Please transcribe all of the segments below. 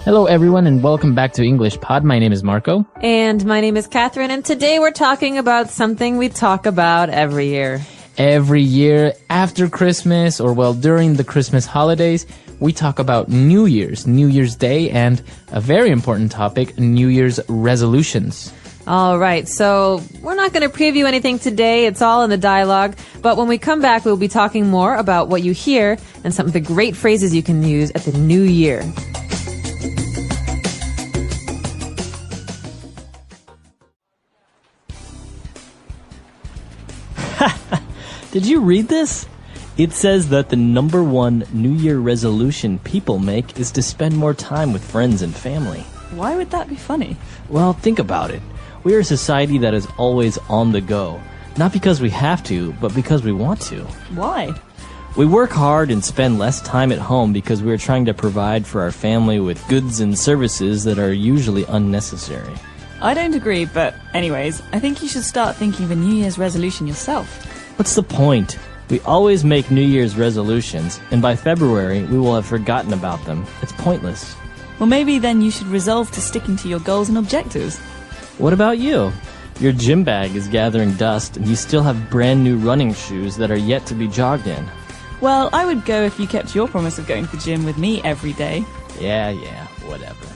Hello everyone and welcome back to English Pod. My name is Marco. And my name is Catherine, and today we're talking about something we talk about every year. Every year after Christmas, or well, during the Christmas holidays, we talk about New Year's Day, and a very important topic, New Year's resolutions. All right, so we're not going to preview anything today. It's all in the dialogue. But when we come back, we'll be talking more about what you hear and some of the great phrases you can use at the new year. Did you read this? It says that the number one New Year resolution people make is to spend more time with friends and family. Why would that be funny? Well, think about it. We are a society that is always on the go. Not because we have to, but because we want to. Why? We work hard and spend less time at home because we are trying to provide for our family with goods and services that are usually unnecessary. I don't agree, but anyways, I think you should start thinking of a New Year's resolution yourself. What's the point? We always make New Year's resolutions, and by February, we will have forgotten about them. It's pointless. Well, maybe then you should resolve to sticking to your goals and objectives. What about you? Your gym bag is gathering dust, and you still have brand new running shoes that are yet to be jogged in. Well, I would go if you kept your promise of going to the gym with me every day. Yeah, whatever.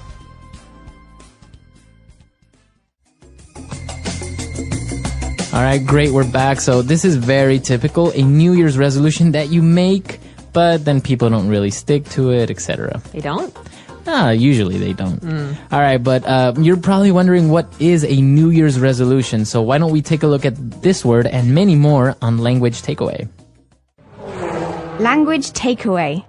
All right, great, we're back. So this is very typical, a New Year's resolution that you make, but then people don't really stick to it, etc. They don't? Usually they don't. All right, but you're probably wondering what is a New Year's resolution. So why don't we take a look at this word and many more on Language Takeaway. Language Takeaway.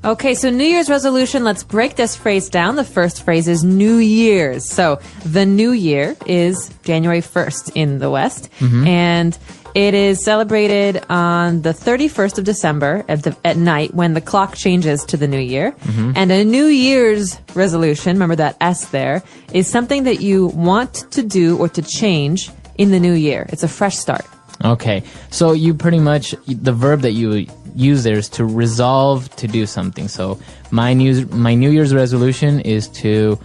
Okay, so New Year's resolution, let's break this phrase down. The first phrase is New Year's. So the New Year is January 1st in the West, and it is celebrated on the 31st of December at night when the clock changes to the New Year. And a New Year's resolution, remember that S there, is something that you want to do or to change in the new year. It's a fresh start. Okay, so you pretty much, the verb that you use there is to resolve to do something. So my New Year's resolution is to,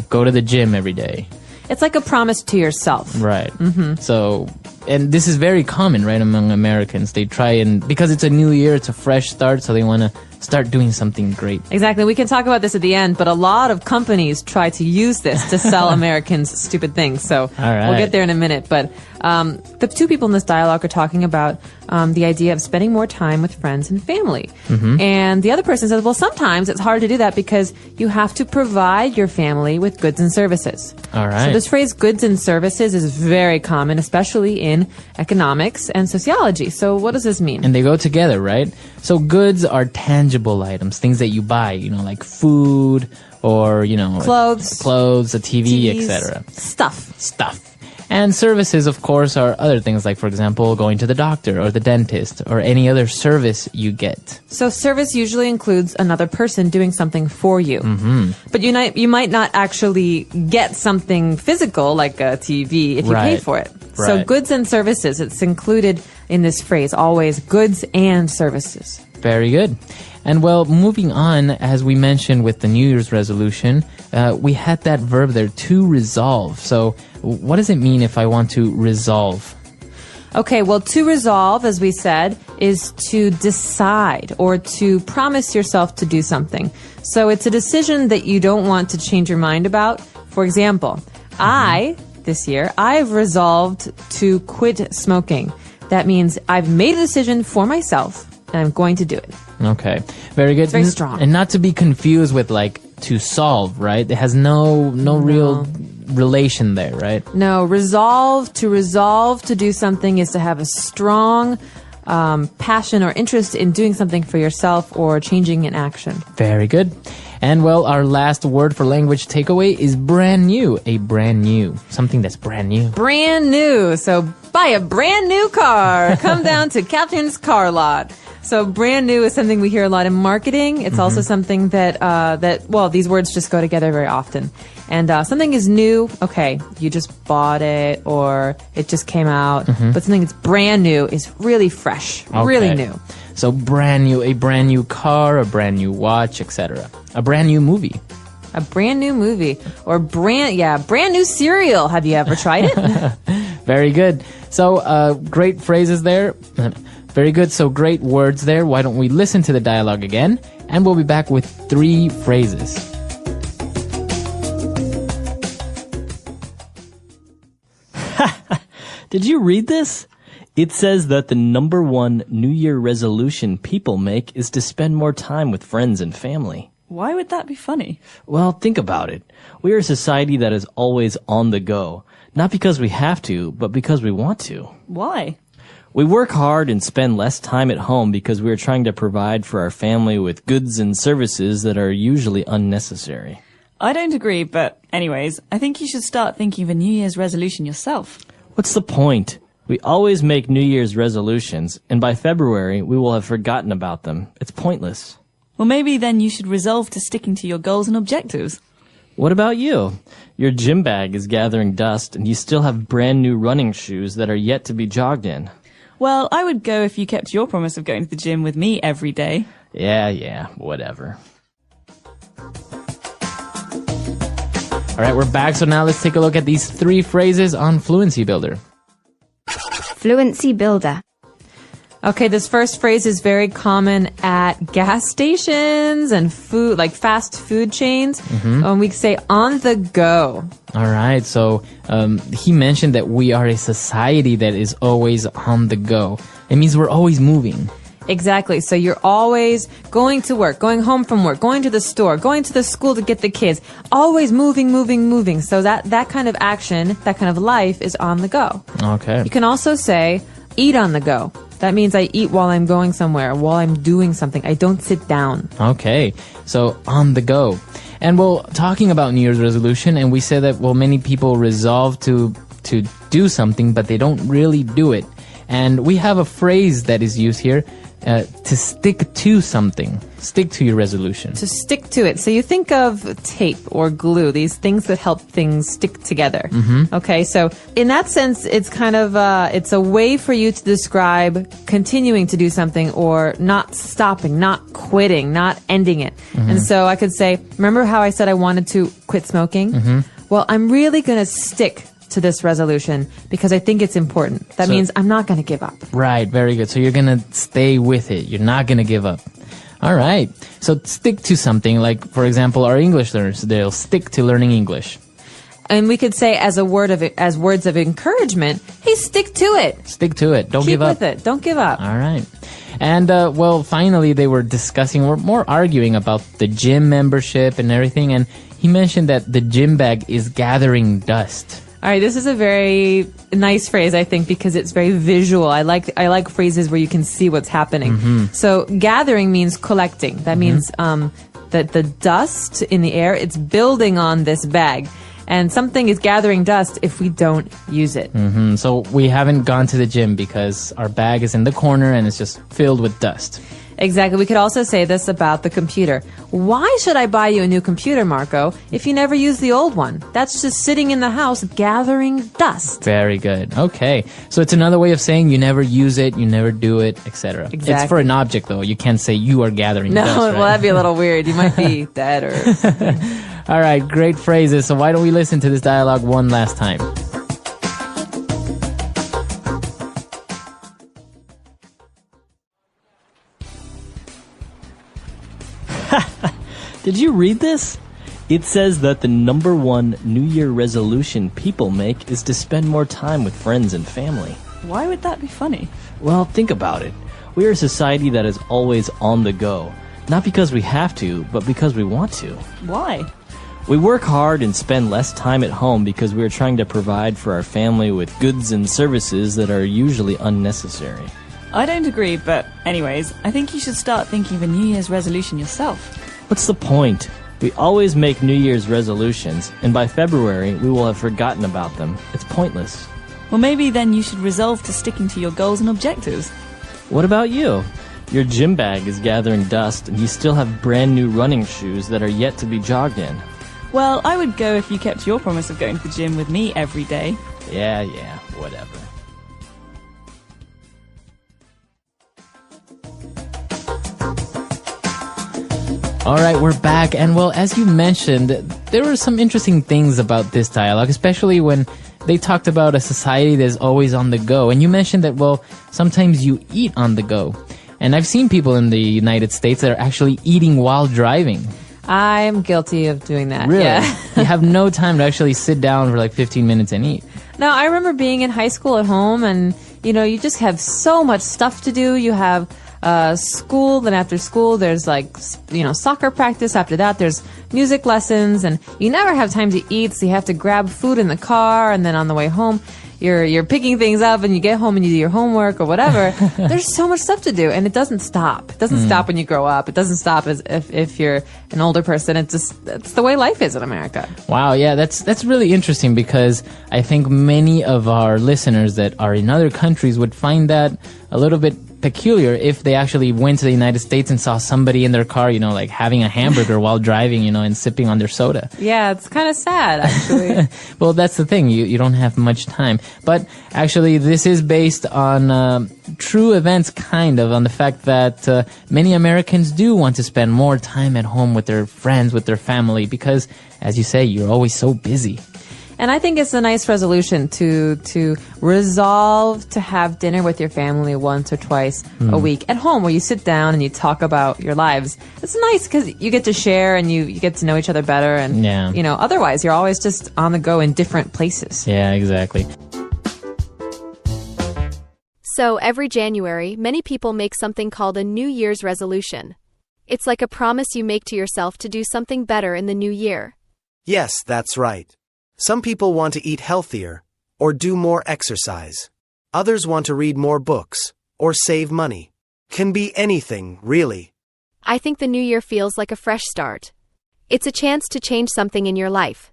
go to the gym every day. It's like a promise to yourself. Right. So, and this is very common, right, among Americans. They try and, because it's a new year, it's a fresh start, so they want to start doing something great. Exactly. We can talk about this at the end, but a lot of companies try to use this to sell Americans stupid things. So we'll get there in a minute. But the two people in this dialogue are talking about the idea of spending more time with friends and family. And the other person says, well, sometimes it's hard to do that because you have to provide your family with goods and services. All right. So this phrase goods and services is very common, especially in economics and sociology. So what does this mean? And they go together, right? So goods are tangible items, things that you buy, like food or, clothes, a TV, TVs, etc. Stuff. And services, of course, are other things like, for example, going to the doctor or the dentist or any other service you get. So service usually includes another person doing something for you. But you might not actually get something physical like a TV if you pay for it. So Right. goods and services, it's included in this phrase, always goods and services. Very good. And well, moving on, as we mentioned with the New Year's resolution, we had that verb there, to resolve. So what does it mean if I want to resolve? Okay, well, to resolve, as we said, is to decide or to promise yourself to do something. So it's a decision that you don't want to change your mind about. For example, this year, I've resolved to quit smoking. That means I've made a decision for myself and I'm going to do it. Okay, very good. It's very strong. And not to be confused with to solve, right? It has no real relation there, right? No, resolve to do something is to have a strong passion or interest in doing something for yourself or changing an action. Very good. And well, our last word for language takeaway is brand new. A brand new. Something that's brand new. Brand new. So buy a brand new car. Come down to Catherine's car lot. So brand new is something we hear a lot in marketing. It's also something that these words just go together very often. And something is new, okay, you just bought it or it just came out. But something that's brand new is really fresh, really new. So brand new, a brand new car, a brand new watch, etc. A brand new movie. A brand new movie. Or brand new cereal. Have you ever tried it? Very good. So, great phrases there. Very good. So, great words there. Why don't we listen to the dialogue again? And we'll be back with 3 phrases. Did you read this? It says that the number 1 New Year resolution people make is to spend more time with friends and family. Why would that be funny? Well, think about it. We are a society that is always on the go. Not because we have to, but because we want to. Why? We work hard and spend less time at home because we are trying to provide for our family with goods and services that are usually unnecessary. I don't agree, but anyways, I think you should start thinking of a New Year's resolution yourself. What's the point? We always make New Year's resolutions, and by February, we will have forgotten about them. It's pointless. Well, maybe then you should resolve to sticking to your goals and objectives. What about you? Your gym bag is gathering dust, and you still have brand new running shoes that are yet to be jogged in. Well, I would go if you kept your promise of going to the gym with me every day. Yeah, whatever. All right, we're back. So now let's take a look at these 3 phrases on Fluency Builder. Fluency Builder. Okay, this first phrase is very common at gas stations and food, like fast food chains. We say on the go. All right. So he mentioned that we are a society that is always on the go. It means we're always moving. Exactly. So you're always going to work, going home from work, going to the store, going to the school to get the kids, always moving. So that kind of action, that kind of life is on the go. Okay. You can also say eat on the go. That means I eat while I'm going somewhere, while I'm doing something. I don't sit down. Okay. So on the go. And well, talking about New Year's resolution, and we say that, well, many people resolve to do something, but they don't really do it. And we have a phrase that is used here, to stick to something. Stick to your resolution. To stick to it. So you think of tape or glue, these things that help things stick together. Okay, so in that sense, it's kind of, it's a way for you to describe continuing to do something or not stopping, not quitting, not ending it. And so I could say, remember how I said I wanted to quit smoking? Well, I'm really going to stick to this resolution because I think it's important. That means I'm not going to give up. Right, very good. So you're going to stay with it. You're not going to give up. All right. So stick to something, like, for example, our English learners, they'll stick to learning English. And we could say as words of encouragement, hey, stick to it. Stick to it. Don't give up. Keep with it. Don't give up. All right. And, well, finally, they were discussing, or more arguing about the gym membership and everything. And he mentioned that the gym bag is gathering dust. All right, this is a very nice phrase, I think, because it's very visual. I like phrases where you can see what's happening. So gathering means collecting. That means that the dust in the air, it's building on this bag. And something is gathering dust if we don't use it. So we haven't gone to the gym because our bag is in the corner and it's just filled with dust. Exactly. We could also say this about the computer. Why should I buy you a new computer, Marco, if you never use the old one? That's just sitting in the house gathering dust. Very good. Okay. So it's another way of saying you never use it, you never do it, etc. Exactly. It's for an object, though. You can't say you are gathering dust, right? Well, that'd be a little weird. You might be dead or something. All right. Great phrases. So why don't we listen to this dialogue one last time? Did you read this? It says that the number 1 New Year resolution people make is to spend more time with friends and family. Why would that be funny? Well, think about it. We are a society that is always on the go. Not because we have to, but because we want to. Why? We work hard and spend less time at home because we are trying to provide for our family with goods and services that are usually unnecessary. I don't agree, but anyways, I think you should start thinking of a New Year's resolution yourself. What's the point? We always make New Year's resolutions, and by February, we will have forgotten about them. It's pointless. Well, maybe then you should resolve to sticking to your goals and objectives. What about you? Your gym bag is gathering dust, and you still have brand new running shoes that are yet to be jogged in. Well, I would go if you kept your promise of going to the gym with me every day. Yeah, whatever. All right, we're back. And well, as you mentioned, there were some interesting things about this dialogue, especially when they talked about a society that's always on the go. And you mentioned that, well, sometimes you eat on the go. And I've seen people in the United States that are actually eating while driving. I'm guilty of doing that. Really? Yeah. You have no time to actually sit down for like 15 minutes and eat. No, I remember being in high school at home, and you just have so much stuff to do. You have school, then after school there's soccer practice. After that there's music lessons, and you never have time to eat, so you have to grab food in the car, and then on the way home you're picking things up, and you get home and you do your homework or whatever. There's so much stuff to do, and it doesn't stop. It doesn't stop when you grow up. It doesn't stop if you're an older person. It's the way life is in America. Wow, yeah, that's really interesting, because I think many of our listeners that are in other countries would find that a little bit peculiar if they actually went to the United States and saw somebody in their car, like having a hamburger while driving, and sipping on their soda. Yeah, it's kind of sad, actually. Well, that's the thing. You don't have much time. But actually, this is based on true events, kind of, on the fact that many Americans do want to spend more time at home with their friends, with their family, because, as you say, you're always so busy. And I think it's a nice resolution to resolve to have dinner with your family once or twice a week at home, where you sit down and you talk about your lives. It's nice because you get to share and you get to know each other better. And, otherwise you're always just on the go in different places. Yeah, exactly. So every January, many people make something called a New Year's resolution. It's like a promise you make to yourself to do something better in the new year. Yes, that's right. Some people want to eat healthier or do more exercise. Others want to read more books or save money. Can be anything, really. I think the new year feels like a fresh start. It's a chance to change something in your life.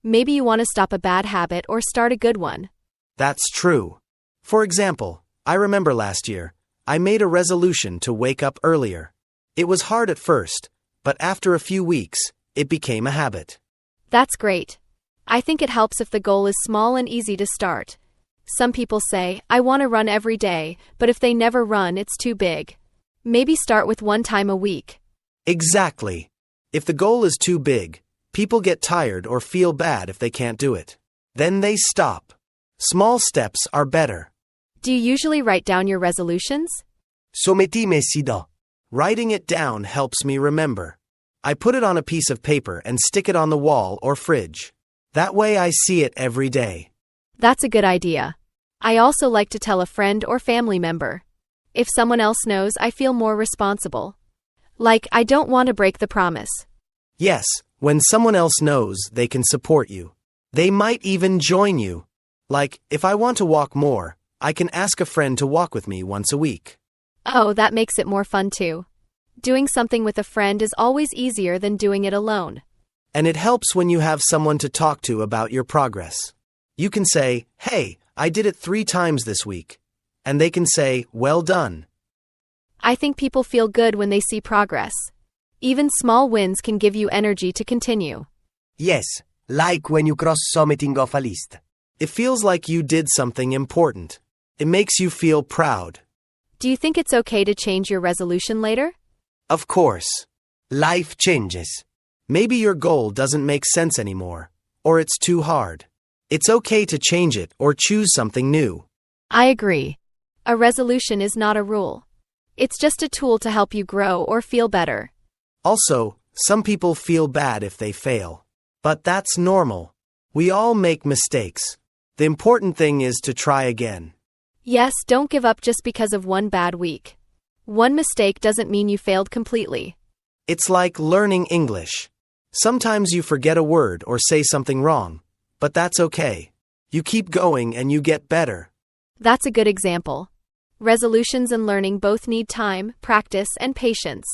Maybe you want to stop a bad habit or start a good one. That's true. For example, I remember last year, I made a resolution to wake up earlier. It was hard at first, but after a few weeks, it became a habit. That's great. I think it helps if the goal is small and easy to start. Some people say, I want to run every day, but if they never run, it's too big. Maybe start with one time a week. Exactly. If the goal is too big, people get tired or feel bad if they can't do it. Then they stop. Small steps are better. Do you usually write down your resolutions? Sometime si do. Writing it down helps me remember. I put it on a piece of paper and stick it on the wall or fridge. That way I see it every day. That's a good idea. I also like to tell a friend or family member. If someone else knows, I feel more responsible. Like, I don't want to break the promise. Yes, when someone else knows, they can support you. They might even join you. Like, if I want to walk more, I can ask a friend to walk with me once a week. Oh, that makes it more fun too. Doing something with a friend is always easier than doing it alone. And it helps when you have someone to talk to about your progress. You can say, hey, I did it 3 times this week. And they can say, well done. I think people feel good when they see progress. Even small wins can give you energy to continue. Yes, like when you cross something off a list. It feels like you did something important. It makes you feel proud. Do you think it's okay to change your resolution later? Of course. Life changes. Maybe your goal doesn't make sense anymore, or it's too hard. It's okay to change it or choose something new. I agree. A resolution is not a rule. It's just a tool to help you grow or feel better. Also, some people feel bad if they fail. But that's normal. We all make mistakes. The important thing is to try again. Yes, don't give up just because of one bad week. One mistake doesn't mean you failed completely. It's like learning English. Sometimes you forget a word or say something wrong, but that's okay. You keep going and you get better. That's a good example. Resolutions and learning both need time, practice, and patience.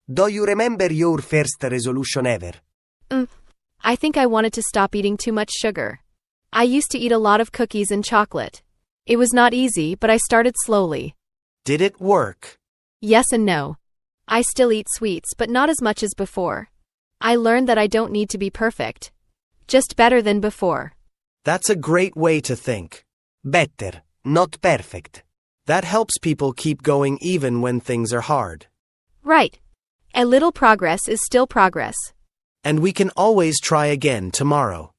Do you remember your first resolution ever? I think I wanted to stop eating too much sugar. I used to eat a lot of cookies and chocolate. It was not easy, but I started slowly. Did it work? Yes and no. I still eat sweets, but not as much as before. I learned that I don't need to be perfect. Just better than before. That's a great way to think. Better, not perfect. That helps people keep going even when things are hard. Right. A little progress is still progress. And we can always try again tomorrow.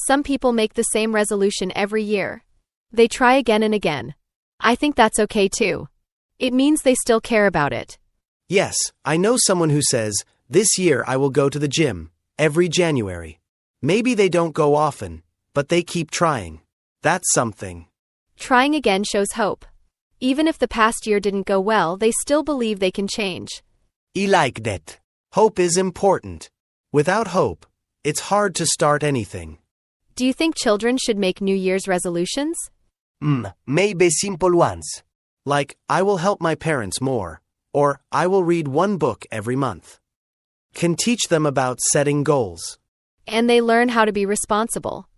Some people make the same resolution every year. They try again and again. I think that's okay too. It means they still care about it. Yes, I know someone who says, "This year I will go to the gym, every January." Maybe they don't go often, but they keep trying. That's something. Trying again shows hope. Even if the past year didn't go well, they still believe they can change. I like that. Hope is important. Without hope, it's hard to start anything. Do you think children should make New Year's resolutions? Maybe simple ones. Like, I will help my parents more, or I will read one book every month. Can teach them about setting goals. And they learn how to be responsible.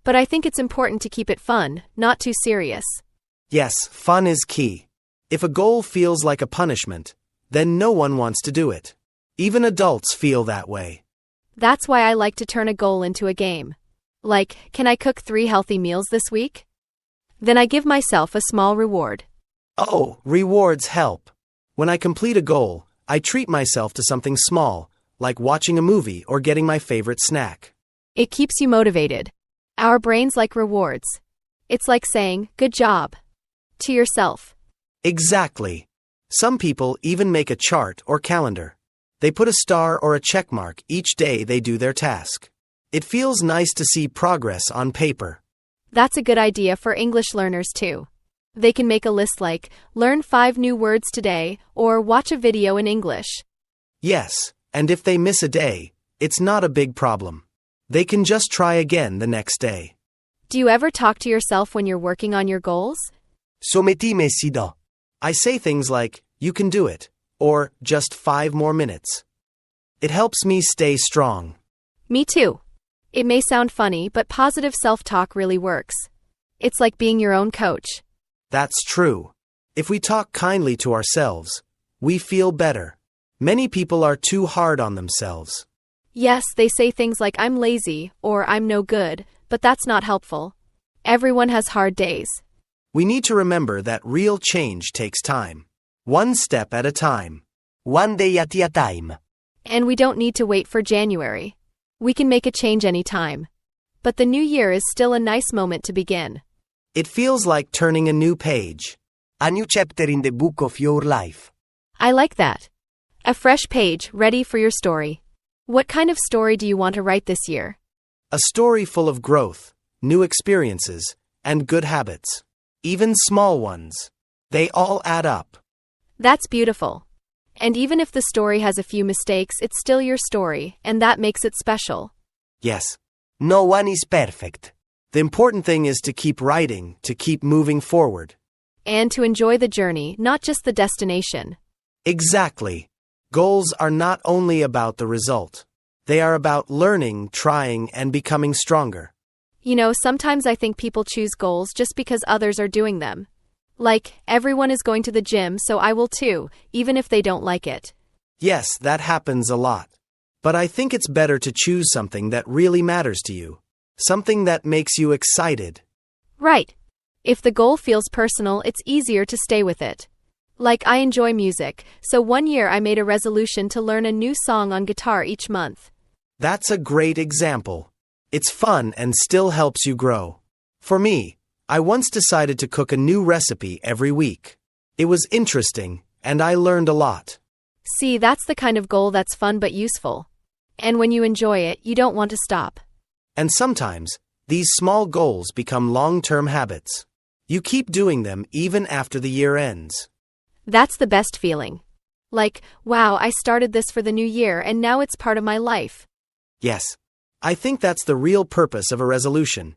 But I think it's important to keep it fun, not too serious. Yes, fun is key. If a goal feels like a punishment, then no one wants to do it. Even adults feel that way. That's why I like to turn a goal into a game. Like, can I cook 3 healthy meals this week? Then I give myself a small reward. Oh, rewards help. When I complete a goal, I treat myself to something small, like watching a movie or getting my favorite snack. It keeps you motivated. Our brains like rewards. It's like saying, "Good job," to yourself. Exactly. Some people even make a chart or calendar. They put a star or a check mark each day they do their task. It feels nice to see progress on paper. That's a good idea for English learners too. They can make a list like, learn 5 new words today, or watch a video in English. Yes, and if they miss a day, it's not a big problem. They can just try again the next day. Do you ever talk to yourself when you're working on your goals? Sometime si do. I say things like, "You can do it," or "just 5 more minutes." It helps me stay strong. Me too. It may sound funny, but positive self-talk really works. It's like being your own coach. That's true. If we talk kindly to ourselves, we feel better. Many people are too hard on themselves. Yes, they say things like I'm lazy or I'm no good, but that's not helpful. Everyone has hard days. We need to remember that real change takes time. One step at a time. One day at a time. And we don't need to wait for January. We can make a change anytime. But the new year is still a nice moment to begin. It feels like turning a new page. A new chapter in the book of your life. I like that. A fresh page ready for your story. What kind of story do you want to write this year? A story full of growth, new experiences, and good habits. Even small ones. They all add up. That's beautiful. And even if the story has a few mistakes, it's still your story, and that makes it special. Yes. No one is perfect. The important thing is to keep writing, to keep moving forward. And to enjoy the journey, not just the destination. Exactly. Goals are not only about the result. They are about learning, trying, and becoming stronger. You know, sometimes I think people choose goals just because others are doing them. Like, everyone is going to the gym, so I will too, even if they don't like it. Yes, that happens a lot. But I think it's better to choose something that really matters to you. Something that makes you excited. Right. If the goal feels personal, it's easier to stay with it. Like, I enjoy music, so one year I made a resolution to learn a new song on guitar each month. That's a great example. It's fun and still helps you grow. For me, I once decided to cook a new recipe every week. It was interesting, and I learned a lot. See, that's the kind of goal that's fun but useful. And when you enjoy it, you don't want to stop. And sometimes, these small goals become long-term habits. You keep doing them even after the year ends. That's the best feeling. Like, wow, I started this for the new year and now it's part of my life. Yes. I think that's the real purpose of a resolution.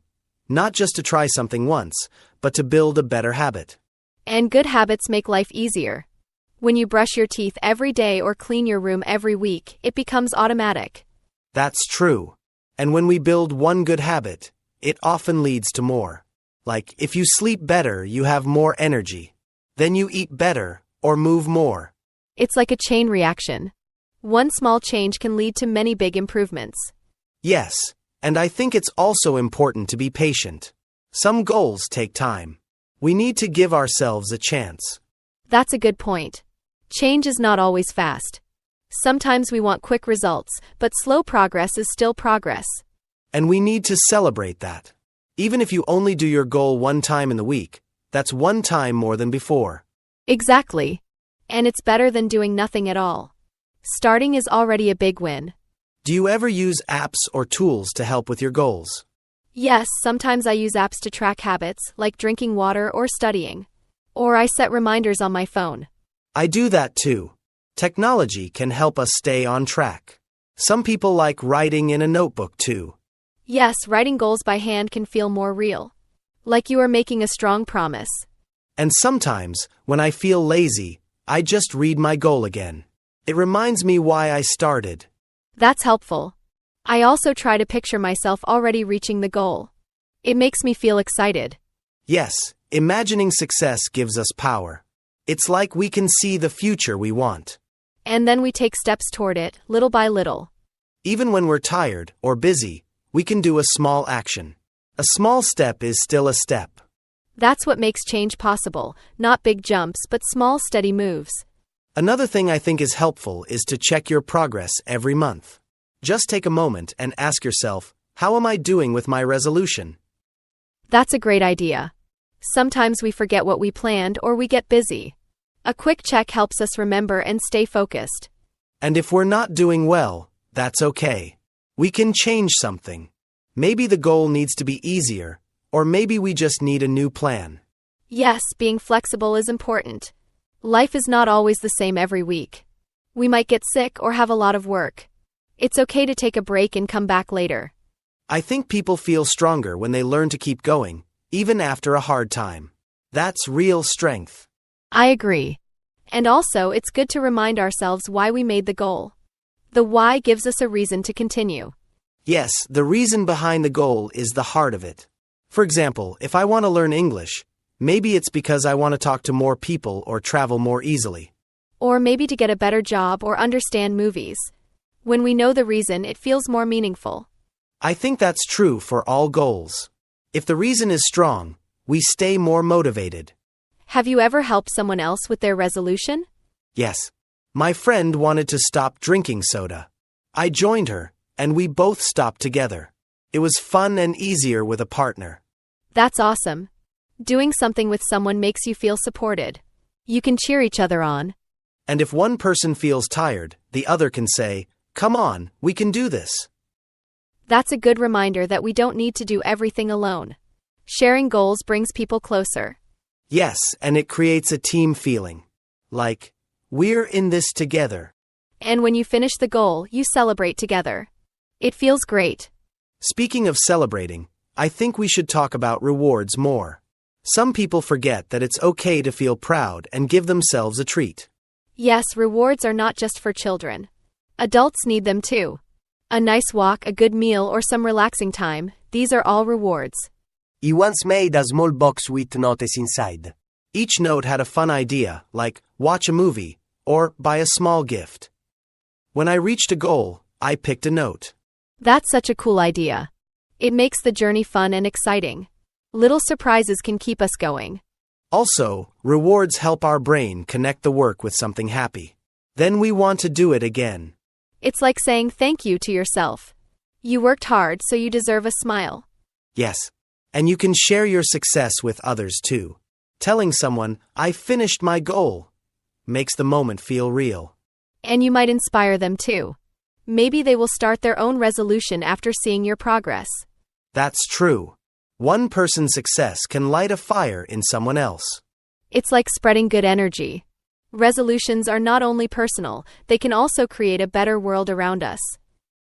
Not just to try something once, but to build a better habit. And good habits make life easier. When you brush your teeth every day or clean your room every week, it becomes automatic. That's true. And when we build one good habit, it often leads to more. Like, if you sleep better, you have more energy. Then you eat better, or move more. It's like a chain reaction. One small change can lead to many big improvements. Yes, and I think it's also important to be patient. Some goals take time. We need to give ourselves a chance. That's a good point. Change is not always fast. Sometimes we want quick results, but slow progress is still progress. And we need to celebrate that. Even if you only do your goal one time in the week, that's one time more than before. Exactly. And it's better than doing nothing at all. Starting is already a big win. Do you ever use apps or tools to help with your goals? Yes, sometimes I use apps to track habits, like drinking water or studying. Or I set reminders on my phone. I do that too. Technology can help us stay on track. Some people like writing in a notebook too. Yes, writing goals by hand can feel more real. Like you are making a strong promise. And sometimes, when I feel lazy, I just read my goal again. It reminds me why I started. That's helpful. I also try to picture myself already reaching the goal. It makes me feel excited. Yes, imagining success gives us power. It's like we can see the future we want. And then we take steps toward it, little by little. Even when we're tired or busy, we can do a small action. A small step is still a step. That's what makes change possible, not big jumps, but small, steady moves. Another thing I think is helpful is to check your progress every month. Just take a moment and ask yourself, how am I doing with my resolution? That's a great idea. Sometimes we forget what we planned or we get busy. A quick check helps us remember and stay focused. And if we're not doing well, that's okay. We can change something. Maybe the goal needs to be easier, or maybe we just need a new plan. Yes, being flexible is important. Life is not always the same every week. We might get sick or have a lot of work. It's okay to take a break and come back later. I think people feel stronger when they learn to keep going, even after a hard time. That's real strength. I agree. And also, it's good to remind ourselves why we made the goal. The why gives us a reason to continue. Yes, the reason behind the goal is the heart of it. For example, if I want to learn English, maybe it's because I want to talk to more people or travel more easily. Or maybe to get a better job or understand movies. When we know the reason, it feels more meaningful. I think that's true for all goals. If the reason is strong, we stay more motivated. Have you ever helped someone else with their resolution? Yes. My friend wanted to stop drinking soda. I joined her, and we both stopped together. It was fun and easier with a partner. That's awesome. Doing something with someone makes you feel supported. You can cheer each other on. And if one person feels tired, the other can say, "Come on, we can do this." That's a good reminder that we don't need to do everything alone. Sharing goals brings people closer. Yes, and it creates a team feeling. Like, we're in this together. And when you finish the goal, you celebrate together. It feels great. Speaking of celebrating, I think we should talk about rewards more. Some people forget that it's okay to feel proud and give themselves a treat. Yes, rewards are not just for children. Adults need them too. A nice walk, a good meal, or some relaxing time, these are all rewards. He once made a small box with notes inside. Each note had a fun idea, like watch a movie or buy a small gift. When I reached a goal, I picked a note. That's such a cool idea. It makes the journey fun and exciting. Little surprises can keep us going. Also, rewards help our brain connect the work with something happy. Then we want to do it again. It's like saying thank you to yourself. You worked hard, so you deserve a smile. Yes. And you can share your success with others too. Telling someone, "I finished my goal," makes the moment feel real. And you might inspire them too. Maybe they will start their own resolution after seeing your progress. That's true. One person's success can light a fire in someone else. It's like spreading good energy. Resolutions are not only personal, they can also create a better world around us.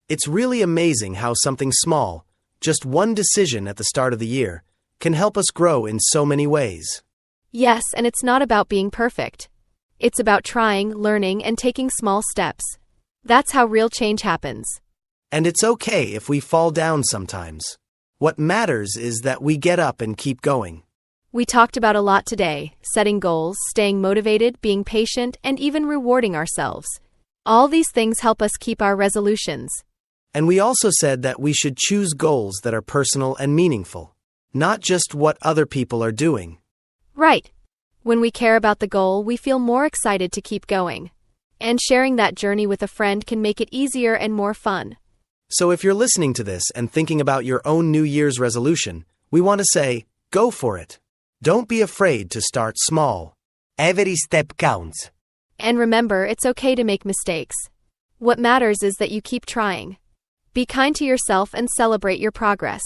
It's really amazing how something small, just one decision at the start of the year, can help us grow in so many ways. Yes, and it's not about being perfect. It's about trying, learning, and taking small steps. That's how real change happens. And it's okay if we fall down sometimes. What matters is that we get up and keep going. We talked about a lot today: setting goals, staying motivated, being patient, and even rewarding ourselves. All these things help us keep our resolutions. And we also said that we should choose goals that are personal and meaningful, not just what other people are doing. Right. When we care about the goal, we feel more excited to keep going. And sharing that journey with a friend can make it easier and more fun. So if you're listening to this and thinking about your own New Year's resolution, we want to say, go for it. Don't be afraid to start small. Every step counts. And remember, it's okay to make mistakes. What matters is that you keep trying. Be kind to yourself and celebrate your progress.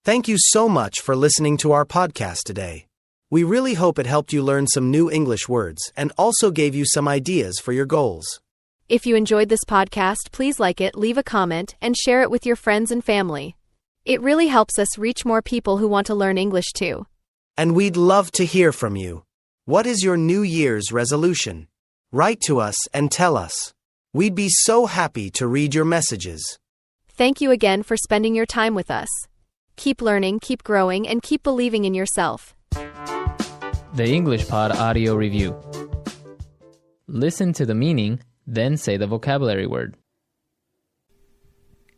Thank you so much for listening to our podcast today. We really hope it helped you learn some new English words and also gave you some ideas for your goals. If you enjoyed this podcast, please like it, leave a comment, and share it with your friends and family. It really helps us reach more people who want to learn English too. And we'd love to hear from you. What is your New Year's resolution? Write to us and tell us. We'd be so happy to read your messages. Thank you again for spending your time with us. Keep learning, keep growing, and keep believing in yourself. The English Pod Audio Review. Listen to the meaning, then say the vocabulary word.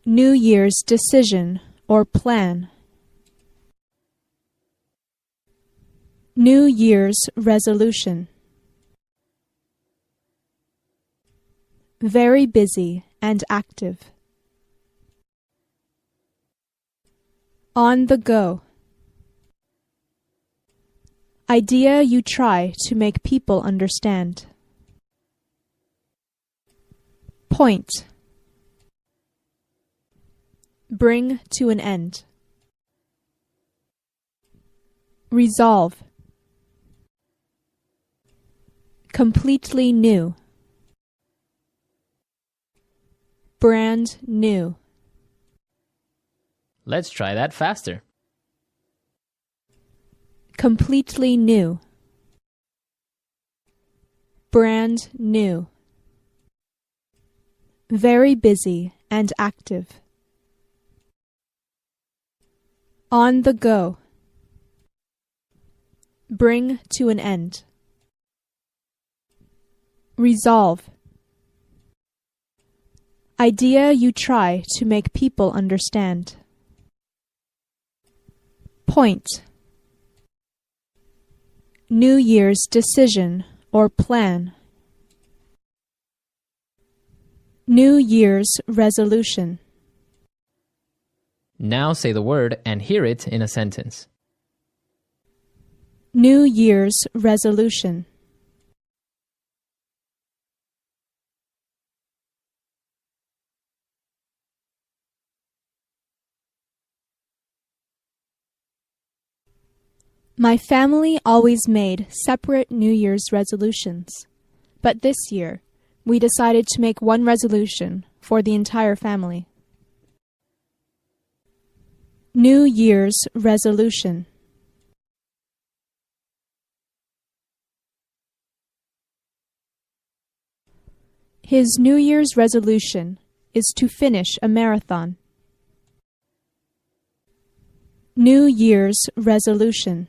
New Year's decision or plan. New Year's resolution. Very busy and active. On the go. Idea you try to make people understand. Point. Bring to an end. Resolve. Completely new. Brand new. Let's try that faster. Completely new. Brand new. Very busy and active. On the go. Bring to an end. Resolve. Idea you try to make people understand. Point. New Year's decision or plan. New Year's resolution. Now say the word and hear it in a sentence. New Year's resolution. My family always made separate New Year's resolutions, but this year we decided to make one resolution for the entire family. New Year's resolution. His New Year's resolution is to finish a marathon. New Year's resolution.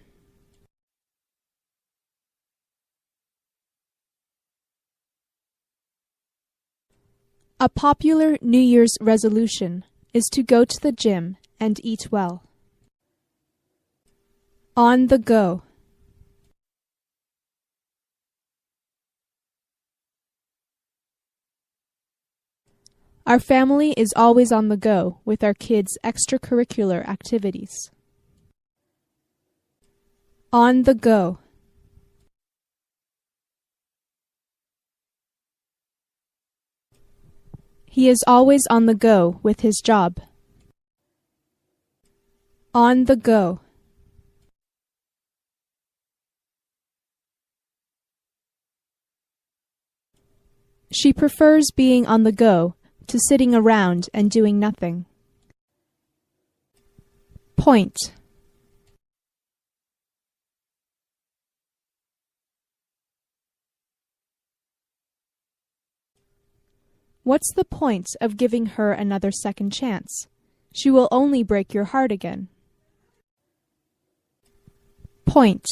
A popular New Year's resolution is to go to the gym and eat well. On the go. Our family is always on the go with our kids' extracurricular activities. On the go. He is always on the go with his job. On the go. She prefers being on the go to sitting around and doing nothing. Point. What's the point of giving her another second chance? She will only break your heart again. Point.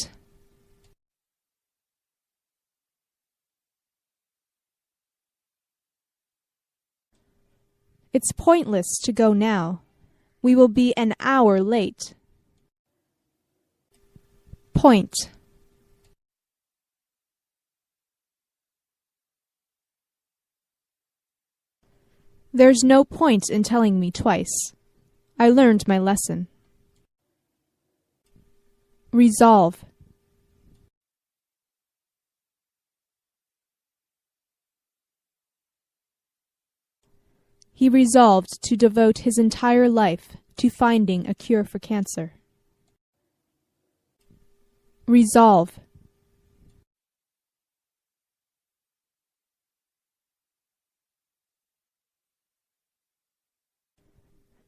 It's pointless to go now. We will be an hour late. Point. There's no point in telling me twice. I learned my lesson. Resolve. He resolved to devote his entire life to finding a cure for cancer. Resolve.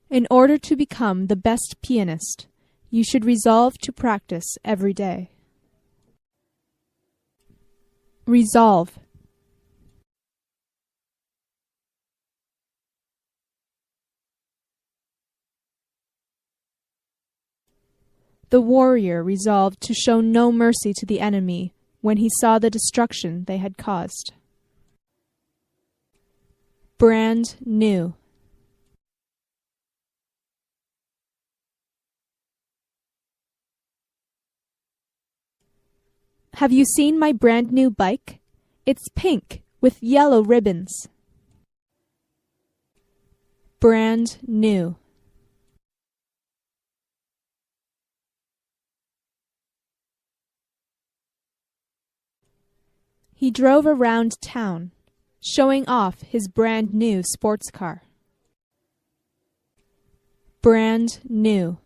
In order to become the best pianist, you should resolve to practice every day. Resolve. The warrior resolved to show no mercy to the enemy when he saw the destruction they had caused. Brand new. Have you seen my brand new bike? It's pink with yellow ribbons. Brand new. He drove around town, showing off his brand new sports car. Brand new.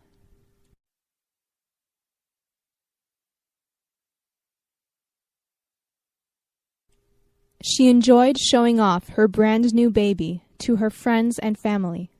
She enjoyed showing off her brand new baby to her friends and family.